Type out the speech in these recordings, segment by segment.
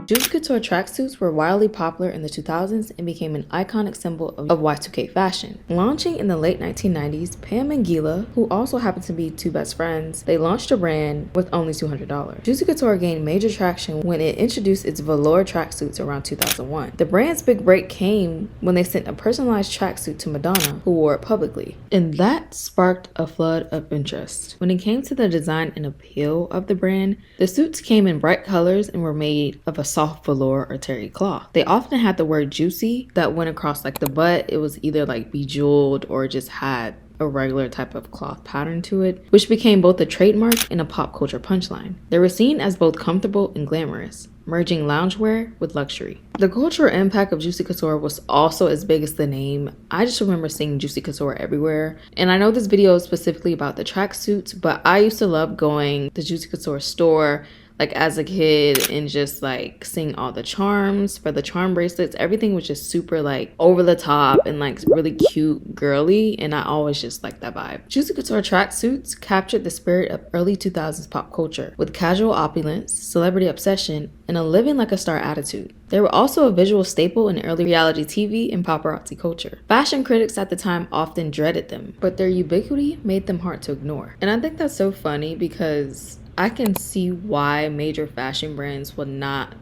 Juicy Couture tracksuits were wildly popular in the 2000s and became an iconic symbol of Y2K fashion. Launching in the late 1990s, Pam and Gila, who also happened to be two best friends, they launched a brand with only $200. Juicy Couture gained major traction when it introduced its velour tracksuits around 2001. The brand's big break came when they sent a personalized tracksuit to Madonna, who wore it publicly, and that sparked a flood of interest. When it came to the design and appeal of the brand, the suits came in bright colors and were made of a soft velour or terry cloth. They often had the word juicy that went across like the butt. It was either like bejeweled or just had a regular type of cloth pattern to it, which became both a trademark and a pop culture punchline. They were seen as both comfortable and glamorous, merging loungewear with luxury. The cultural impact of Juicy Couture was also as big as the name. I just remember seeing Juicy Couture everywhere. And I know this video is specifically about the tracksuits, but I used to love going to the Juicy Couture store like as a kid and just like seeing all the charms for the charm bracelets. Everything was just super like over the top and like really cute, girly, and I always just liked that vibe. Juicy Couture tracksuits captured the spirit of early 2000s pop culture with casual opulence, celebrity obsession, and a living like a star attitude. They were also a visual staple in early reality TV and paparazzi culture. Fashion critics at the time often dreaded them, but their ubiquity made them hard to ignore. And I think that's so funny because I can see why major fashion brands would not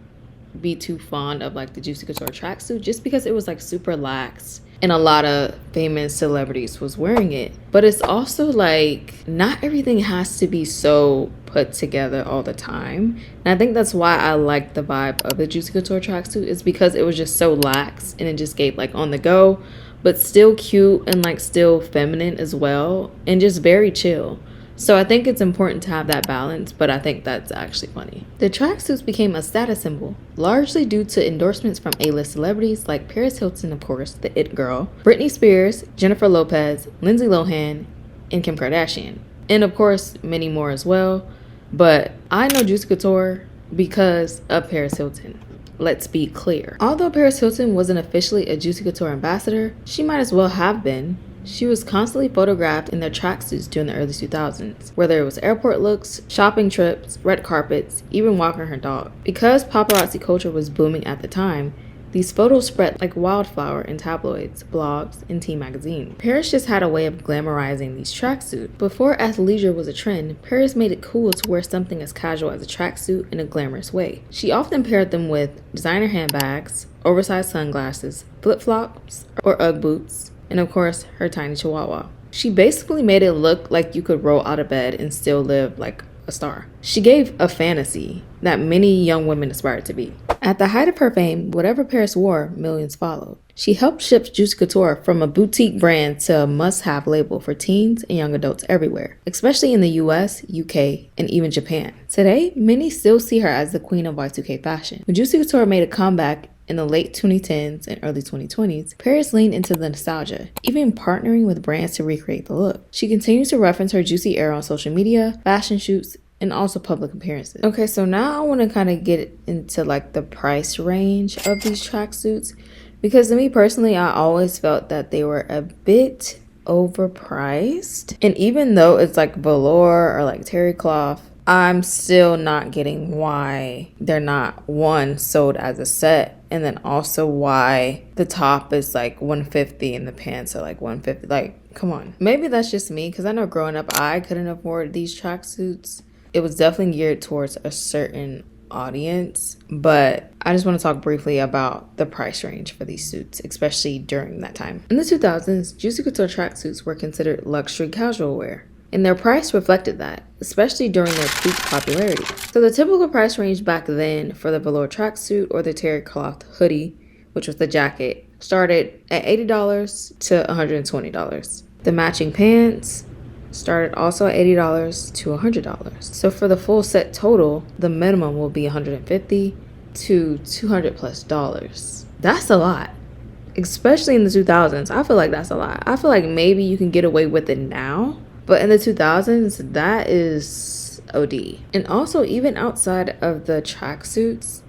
be too fond of like the Juicy Couture tracksuit, just because it was like super lax and a lot of famous celebrities was wearing it. But it's also like not everything has to be so put together all the time. And I think that's why I like the vibe of the Juicy Couture tracksuit, is because it was just so lax and it just gave like on the go, but still cute and like still feminine as well, and just very chill. So I think it's important to have that balance, but I think that's actually funny. The tracksuits became a status symbol, largely due to endorsements from A-list celebrities like Paris Hilton, of course, the It Girl, Britney Spears, Jennifer Lopez, Lindsay Lohan, and Kim Kardashian. And of course, many more as well. But I know Juicy Couture because of Paris Hilton. Let's be clear. Although Paris Hilton wasn't officially a Juicy Couture ambassador, she might as well have been. She was constantly photographed in their tracksuits during the early 2000s, whether it was airport looks, shopping trips, red carpets, even walking her dog. Because paparazzi culture was booming at the time, these photos spread like wildfire in tabloids, blogs, and teen magazines. Paris just had a way of glamorizing these tracksuits. Before athleisure was a trend, Paris made it cool to wear something as casual as a tracksuit in a glamorous way. She often paired them with designer handbags, oversized sunglasses, flip-flops, or Ugg boots, and of course, her tiny chihuahua. She basically made it look like you could roll out of bed and still live like a star. She gave a fantasy that many young women aspired to be. At the height of her fame, whatever Paris wore, millions followed. She helped shift Juicy Couture from a boutique brand to a must-have label for teens and young adults everywhere, especially in the US, UK, and even Japan. Today, many still see her as the queen of Y2K fashion. When Juicy Couture made a comeback in the late 2010s and early 2020s, Paris leaned into the nostalgia, even partnering with brands to recreate the look. She continues to reference her Juicy era on social media, fashion shoots, and also public appearances. Okay, so now I want to kind of get into like the price range of these tracksuits, because to me personally, I always felt that they were a bit overpriced. And even though it's like velour or like terry cloth, I'm still not getting why they're not, one, sold as a set, and then also why the top is like $150 and the pants are like $150. Like, come on. Maybe that's just me, because I know growing up I couldn't afford these tracksuits. It was definitely geared towards a certain audience, but I just want to talk briefly about the price range for these suits, especially during that time. In the 2000s, Juicy Couture tracksuits were considered luxury casual wear, and their price reflected that, especially during their peak popularity. So the typical price range back then for the velour tracksuit or the terry cloth hoodie, which was the jacket, started at $80 to $120. The matching pants started also at $80 to $100. So for the full set total, the minimum will be $150 to $200+. That's a lot. Especially in the 2000s, I feel like that's a lot. I feel like maybe you can get away with it now, but in the 2000s, that is OD. And also, even outside of the tracksuits,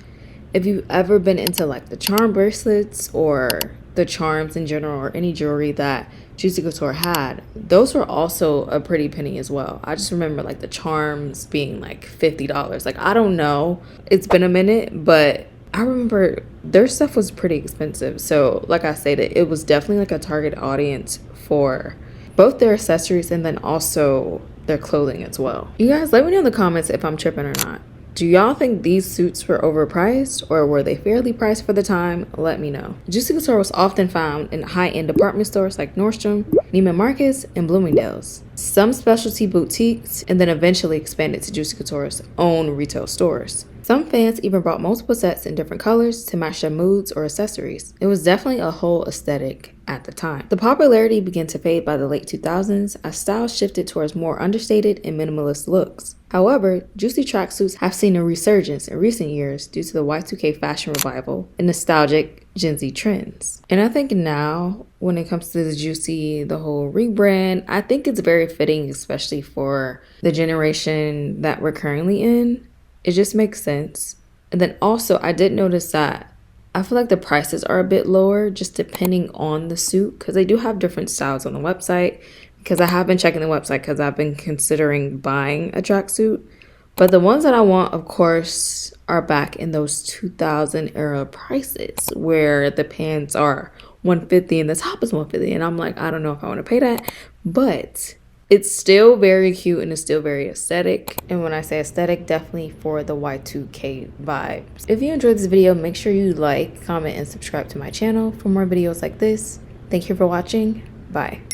if you've ever been into like the charm bracelets or the charms in general or any jewelry that Juicy Couture had, those were also a pretty penny as well. I just remember like the charms being like $50. Like, I don't know, it's been a minute, but I remember their stuff was pretty expensive. So like I stated, it was definitely like a target audience for both their accessories and then also their clothing as well. You guys, let me know in the comments if I'm tripping or not. Do y'all think these suits were overpriced or were they fairly priced for the time? Let me know. Juicy Couture was often found in high-end department stores like Nordstrom, Neiman Marcus, and Bloomingdale's, some specialty boutiques, and then eventually expanded to Juicy Couture's own retail stores. Some fans even bought multiple sets in different colors to match their moods or accessories. It was definitely a whole aesthetic at the time. The popularity began to fade by the late 2000s as styles shifted towards more understated and minimalist looks. However, juicy tracksuits have seen a resurgence in recent years due to the Y2K fashion revival and nostalgic Gen Z trends. And I think now, when it comes to the Juicy, the whole rebrand, I think it's very fitting, especially for the generation that we're currently in. It just makes sense. And then also, I did notice that I feel like the prices are a bit lower just depending on the suit, because they do have different styles on the website. Because I have been checking the website because I've been considering buying a tracksuit. But the ones that I want, of course, are back in those 2000 era prices where the pants are $150 and the top is $150. And I'm like, I don't know if I want to pay that. But it's still very cute and it's still very aesthetic. And when I say aesthetic, definitely for the Y2K vibes. If you enjoyed this video, make sure you like, comment, and subscribe to my channel for more videos like this. Thank you for watching. Bye.